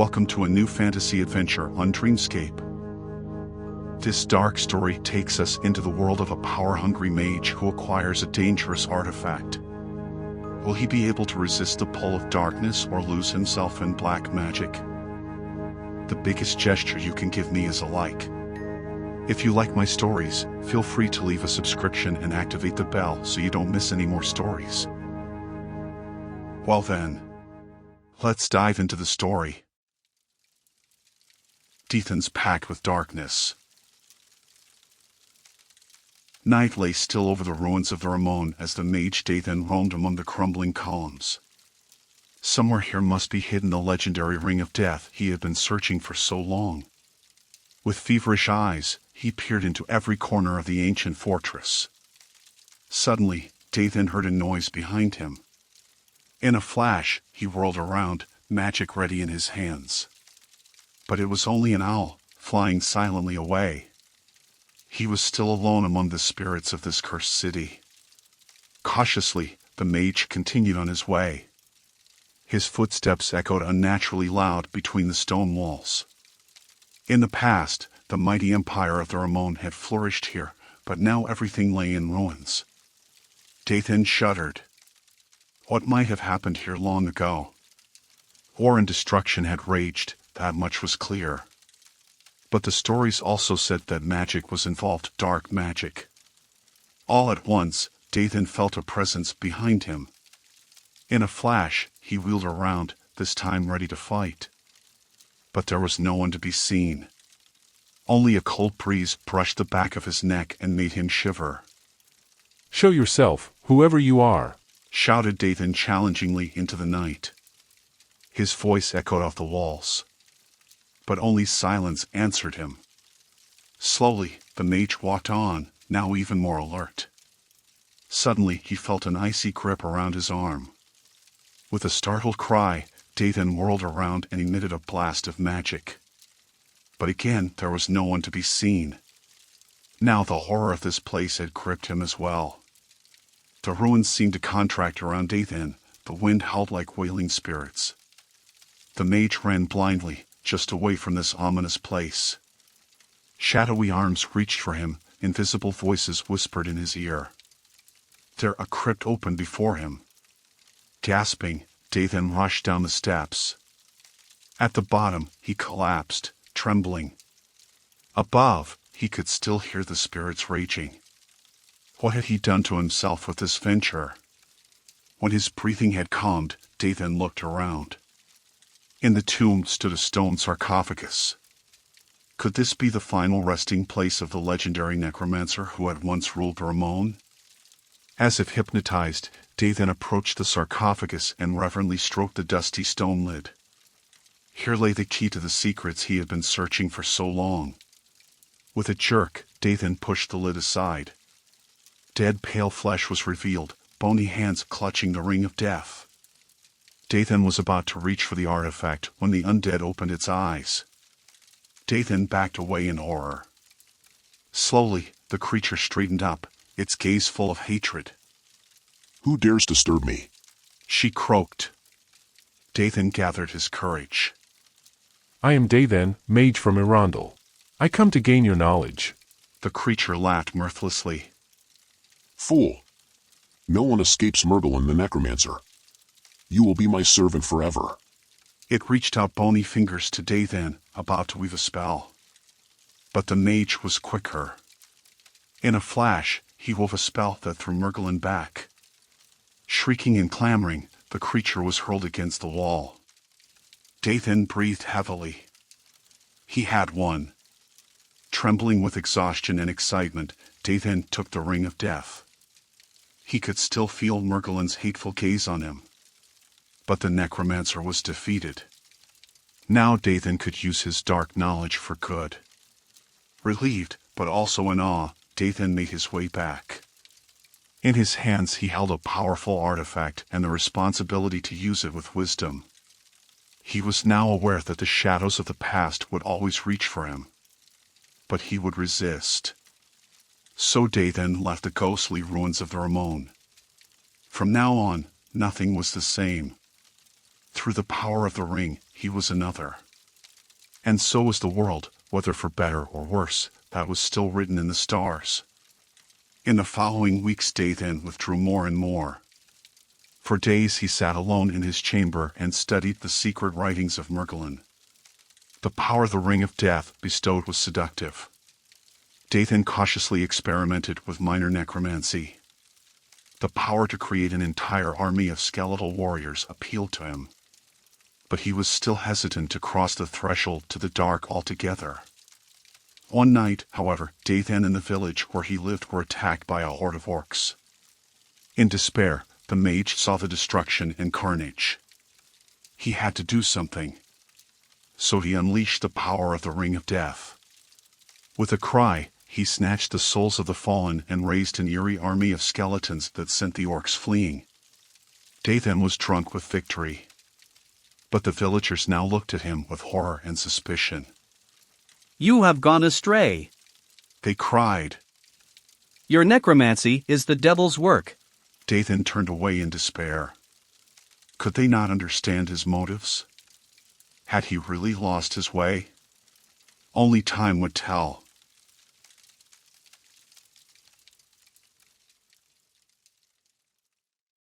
Welcome to a new fantasy adventure on Dreamscape. This dark story takes us into the world of a power-hungry mage who acquires a dangerous artifact. Will he be able to resist the pull of darkness or lose himself in black magic? The biggest gesture you can give me is a like. If you like my stories, feel free to leave a subscription and activate the bell so you don't miss any more stories. Well then, let's dive into the story. Daethan's pact with darkness. Night lay still over the ruins of the Ramon as the mage Daethan roamed among the crumbling columns. Somewhere here must be hidden the legendary ring of death he had been searching for so long. With feverish eyes, he peered into every corner of the ancient fortress. Suddenly, Daethan heard a noise behind him. In a flash, he whirled around, magic ready in his hands. But it was only an owl, flying silently away. He was still alone among the spirits of this cursed city. Cautiously, the mage continued on his way. His footsteps echoed unnaturally loud between the stone walls. In the past, the mighty empire of the Ramon had flourished here, but now everything lay in ruins. Daethan shuddered. What might have happened here long ago? War and destruction had raged, that much was clear. But the stories also said that magic was involved, dark magic. All at once, Daethan felt a presence behind him. In a flash, he wheeled around, this time ready to fight. But there was no one to be seen. Only a cold breeze brushed the back of his neck and made him shiver. "Show yourself, whoever you are," shouted Daethan challengingly into the night. His voice echoed off the walls. But only silence answered him. Slowly, the mage walked on, now even more alert. Suddenly, he felt an icy grip around his arm. With a startled cry, Daethan whirled around and emitted a blast of magic. But again, there was no one to be seen. Now the horror of this place had gripped him as well. The ruins seemed to contract around Daethan, the wind howled like wailing spirits. The mage ran blindly, just away from this ominous place. Shadowy arms reached for him, invisible voices whispered in his ear. There a crypt opened before him. Gasping, Daethan rushed down the steps. At the bottom, he collapsed, trembling. Above, he could still hear the spirits raging. What had he done to himself with this venture? When his breathing had calmed, Daethan looked around. In the tomb stood a stone sarcophagus. Could this be the final resting place of the legendary necromancer who had once ruled the Ramon? As if hypnotized, Daethan approached the sarcophagus and reverently stroked the dusty stone lid. Here lay the key to the secrets he had been searching for so long. With a jerk, Daethan pushed the lid aside. Dead pale flesh was revealed, bony hands clutching the ring of death. Daethan was about to reach for the artifact when the undead opened its eyes. Daethan backed away in horror. Slowly, the creature straightened up, its gaze full of hatred. "Who dares disturb me?" she croaked. Daethan gathered his courage. "I am Daethan, mage from Arundel. I come to gain your knowledge." The creature laughed mirthlessly. "Fool! No one escapes Merlin the necromancer. You will be my servant forever." It reached out bony fingers to Daethan, about to weave a spell. But the mage was quicker. In a flash, he wove a spell that threw Merlin back. Shrieking and clamoring, the creature was hurled against the wall. Daethan breathed heavily. He had won. Trembling with exhaustion and excitement, Daethan took the ring of death. He could still feel Merlin's hateful gaze on him. But the necromancer was defeated. Now Daethan could use his dark knowledge for good. Relieved, but also in awe, Daethan made his way back. In his hands he held a powerful artifact and the responsibility to use it with wisdom. He was now aware that the shadows of the past would always reach for him. But he would resist. So Daethan left the ghostly ruins of the Ramon. From now on, nothing was the same. Through the power of the ring, he was another. And so was the world, whether for better or worse, that was still written in the stars. In the following weeks Daethan withdrew more and more. For days he sat alone in his chamber and studied the secret writings of Merlin. The power the Ring of Death bestowed was seductive. Daethan cautiously experimented with minor necromancy. The power to create an entire army of skeletal warriors appealed to him. But he was still hesitant to cross the threshold to the dark altogether. One night, however, Daethan and the village where he lived were attacked by a horde of orcs. In despair, the mage saw the destruction and carnage. He had to do something. So he unleashed the power of the Ring of Death. With a cry, he snatched the souls of the fallen and raised an eerie army of skeletons that sent the orcs fleeing. Daethan was drunk with victory. But the villagers now looked at him with horror and suspicion. You have gone astray. They cried. Your necromancy is the devil's work. Daethan turned away in despair. Could they not understand his motives? Had he really lost his way? Only time would tell.